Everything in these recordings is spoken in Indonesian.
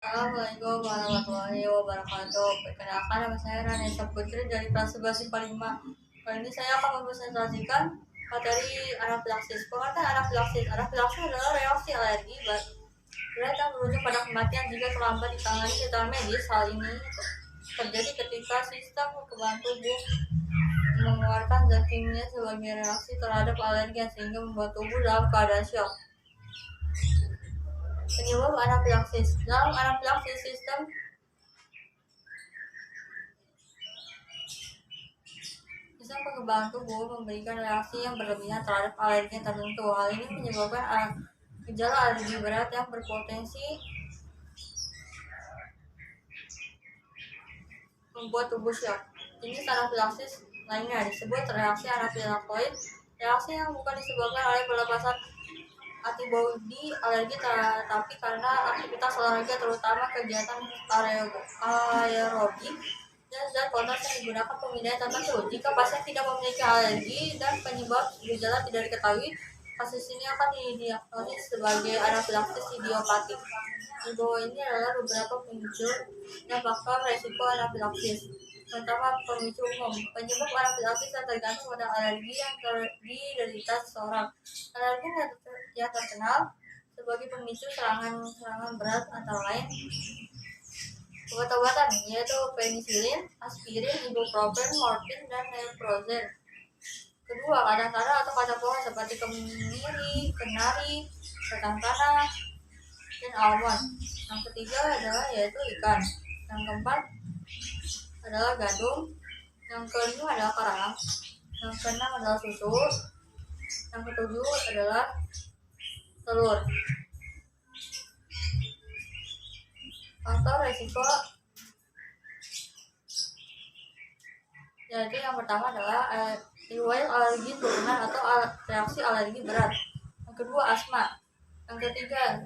Assalamualaikum warahmatullahi wabarakatuh. Perkenalkan, nama saya Ranesa Putri dari kelas 11 IPA 5. Kali ini saya akan mempresentasikan materi anafilaksis. Pengertian anafilaksis. Anafilaksis adalah reaksi alergi berat yang berujung pada kematian jika terlambat ditangani secara medis. Hal ini terjadi ketika sistem kekebalan tubuh mengeluarkan zat kimia sebagai reaksi terhadap alergen sehingga membuat tubuh dalam keadaan syok. Penyebab anafilaksis. Dalam anafilaksis, sistem kekebalan tubuh memberikan reaksi yang berlebihan terhadap alergen tertentu. Hal ini menyebabkan gejala alergi berat yang berpotensi membuat tubuh syok. Jenis anafilaksis lainnya disebut reaksi anafilaktoid, reaksi yang bukan disebabkan oleh pelepasan antibodi alergi tapi karena aktivitas olahraga, terutama kegiatan aerobik dan zat kotor yang digunakan pemindaian tertentu. Jika pasien tidak memiliki alergi dan penyebab gejala tidak diketahui, kasus ini akan didiagnosis sebagai anafilaksis idiopatik. Di bawah ini adalah beberapa pemicu dan faktor resiko anafilaksis. Pertama, pemicu umum. Penyebab anafilaksis yang tergantung pada alergi yang diderita seseorang. Alergi yang terkenal sebagai pemicu serangan berat antara lain obat-obatan, yaitu penisilin, aspirin, ibuprofen, morfin, dan naproxen. Kedua, kadang-kadang atau kacang pohon seperti kemiri, kenari, batang tanah, dan almond. Yang ketiga adalah yaitu ikan. Yang keempat adalah gandum. Yang kelima adalah karang. Yang keenam adalah susu. Yang ketujuh adalah telur. Faktor resiko yaitu yang pertama adalah riwayat alergi turunan atau reaksi alergi berat. Yang kedua, asma. Yang ketiga,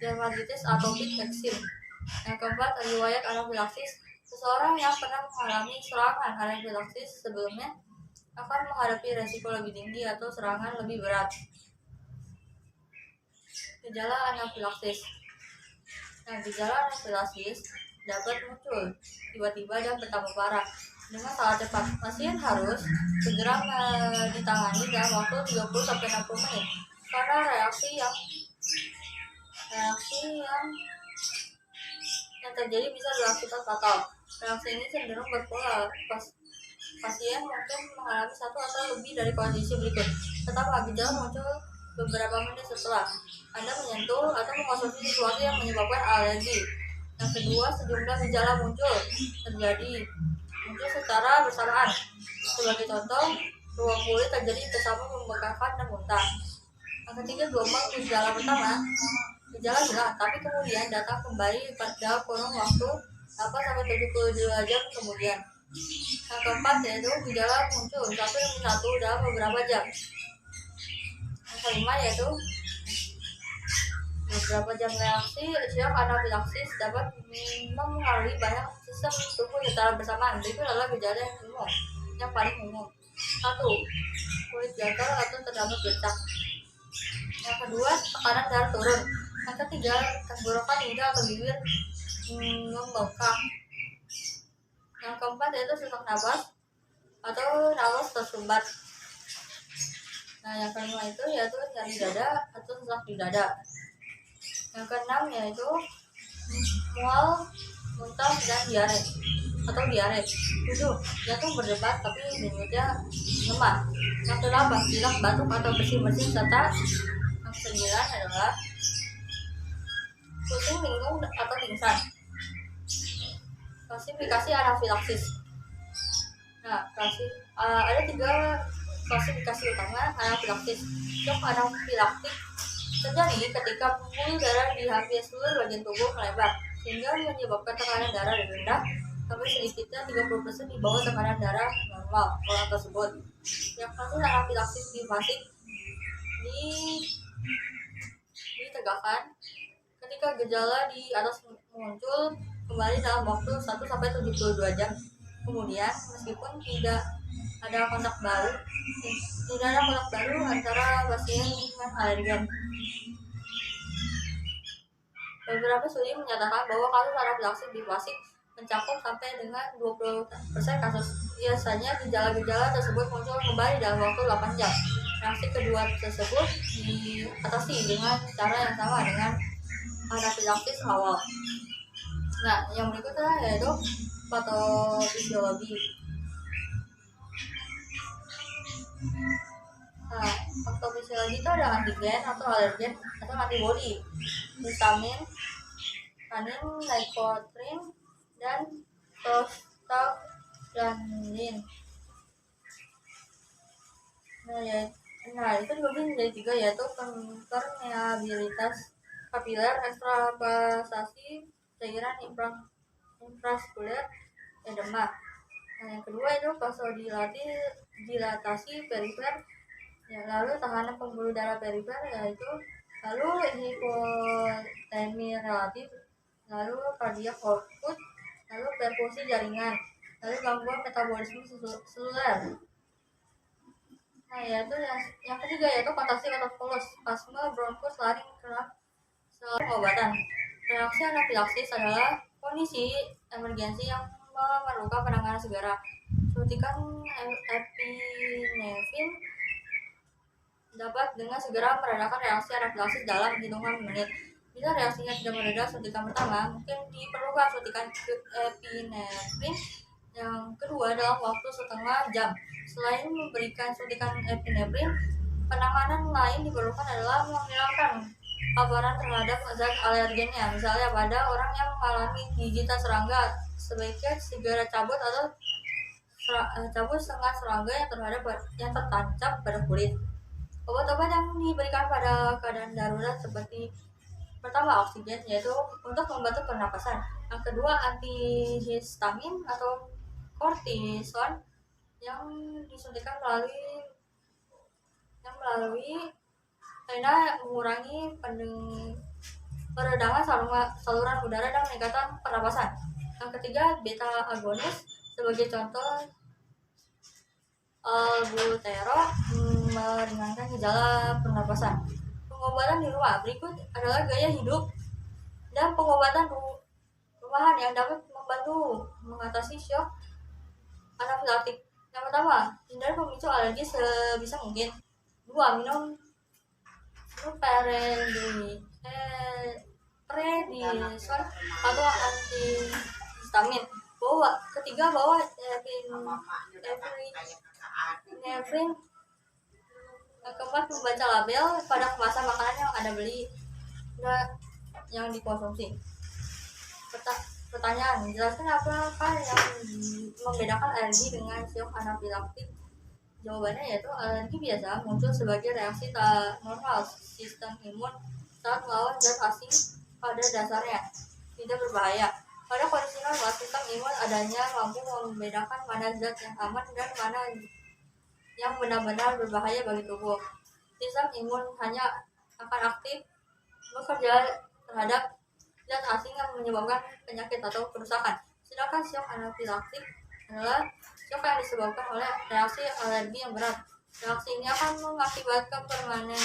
dermatitis atopik eksim. Yang keempat, riwayat anafilaksis. Seseorang yang pernah mengalami serangan anafilaksis sebelumnya akan menghadapi resiko lebih tinggi atau serangan lebih berat. Gejala anafilaksis. Nah, gejala anafilaksis dapat muncul tiba-tiba dan bertambah parah dengan sangat cepat. Pasien harus segera ditangani dalam waktu 30-60 menit karena reaksi yang terjadi bisa berakibat fatal. Reaksi ini cenderung berpola. Pasien mungkin mengalami satu atau lebih dari kondisi berikut. Pertama, gejala muncul beberapa menit setelah Anda menyentuh atau mengonsumsi sesuatu yang menyebabkan alergi. Yang kedua, sejumlah gejala muncul secara bersamaan. Sebagai contoh, ruang kulit terjadi bersama membengkakkan dan muntah. Yang ketiga, gelombang gejala pertama, gejala hilang, tapi kemudian datang kembali pada kurun waktu 8-72 jam kemudian. Yang keempat yaitu gejala muncul satu demi satu dalam beberapa jam. Yang kelima yaitu beberapa jam. Reaksi syok anafilaksis dapat mempengaruhi banyak sistem tubuh secara bersamaan. Berikut adalah gejala yang paling umum. 1. Kulit gatal atau terdapat bercak. Yang kedua, tekanan darah turun. Yang ketiga, tenggorokan hingga atau bibir membengkak. Yang keempat yaitu sesak napas atau napas tersumbat. Nah, yang kelima itu yaitu nyeri dada atau sesak di dada. Yang keenam yaitu mual, muntah, dan diare. 7. Jantung berdebar tapi denyutnya lemah. Yang ke-8, pilek, batuk atau bersin-bersin, serta yang ke-9 adalah pusing, linglung, atau pingsan. Klasifikasi anafilaksis. Nah, ada 3 klasifikasi utama anafilaksis. Shock anafilaktik terjadi ketika pembuluh darah di hampir seluruh bagian tubuh melebar sehingga menyebabkan tekanan darah rendah sampai sedikitnya 30% di bawah tekanan darah normal orang tersebut. Yang kasus anafilaksis difasik ditegakkan ketika gejala di atas muncul kembali dalam waktu 1-72 jam kemudian, meskipun tidak ada kontak baru antara pasien dengan alergen. Beberapa studi menyatakan bahwa kasus anafilaksis bifasik mencakup sampai dengan 20% kasus. Biasanya gejala-gejala tersebut muncul kembali dalam waktu 8 jam. Reaksi kedua tersebut diatasi dengan cara yang sama dengan anafilaksis awal. Nah, yang berikutnya yaitu patofisiologi. Nah, patofisiologi itu ada antigen atau alergen atau antibodi, histamin, tanin, nikotrin, dan prostaglandin. Nah, itu dibagi menjadi 3, yaitu permeabilitas kapiler, ekstravasasi cairan infraskuler, edema. Nah, yang kedua itu vasodilatasi perifer, ya, lalu tahanan pembuluh darah perifer, yaitu lalu hipotemi relatif, lalu cardiac output, lalu perfusi jaringan, lalu gangguan metabolisme seluler. Nah, yaitu yang ketiga yaitu kontasi katapolos, asma, bronkus, laring, selalu pengobatan. Reaksi anafilaksis adalah kondisi emergensi yang memerlukan penanganan segera. Suntikan epinefrin dapat dengan segera meredakan reaksi anafilaksis dalam hitungan menit. Bila reaksinya tidak mereda suntikan pertama, mungkin diperlukan suntikan epinefrin yang kedua dalam waktu setengah jam. Selain memberikan suntikan epinefrin, penanganan lain diperlukan adalah menghilangkan paparan terhadap zat alergennya. Misalnya pada orang yang mengalami gigitan serangga, sebaiknya segera cabut atau cabut setengah serangga yang tertancap pada kulit. Obat-obat yang diberikan pada keadaan darurat seperti pertama oksigen, yaitu untuk membantu pernapasan. Yang kedua antihistamin atau kortison yang disuntikan melalui karena mengurangi peredaman saluran udara dan meningkatkan pernapasan. Yang ketiga beta agonis, sebagai contoh albuterol, meringankan gejala pernapasan. Pengobatan di rumah berikut adalah gaya hidup dan pengobatan rumahan yang dapat membantu mengatasi syok anafilaktik. Yang pertama, hindari pemicu alergi sebisa mungkin. 2. Minum prednison atau antihistamin. Ketiga, bawa epinefrin. Keempat, membaca label pada kemasan makanan yang Anda beli dan yang dikonsumsi. Pertanyaan, jelaskan apakah yang membedakan alergi dengan syok anafilaktik? Jawabannya yaitu alergi biasa muncul sebagai reaksi tak normal sistem imun saat melawan zat asing pada dasarnya, tidak berbahaya. Pada kondisi normal, sistem imun adanya mampu membedakan mana zat yang aman dan mana yang benar-benar berbahaya bagi tubuh. Sistem imun hanya akan aktif bekerja terhadap zat asing yang menyebabkan penyakit atau kerusakan. Sedangkan syok anafilaktik adalah syok yang disebabkan oleh reaksi alergi yang berat. Reaksi ini akan mengakibatkan permanen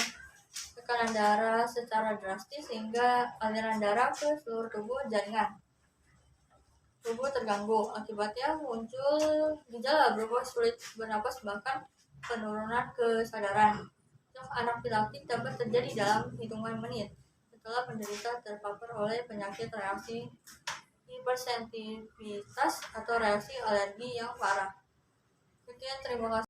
tekanan darah secara drastis sehingga aliran darah ke seluruh tubuh jaringan tubuh terganggu. Akibatnya muncul gejala berupa sulit bernapas bahkan penurunan kesadaran. Syok anafilaktik dapat terjadi dalam hitungan menit setelah penderita terpapar oleh penyakit reaksi hipersensitivitas atau reaksi alergi yang parah. Sekian, terima kasih.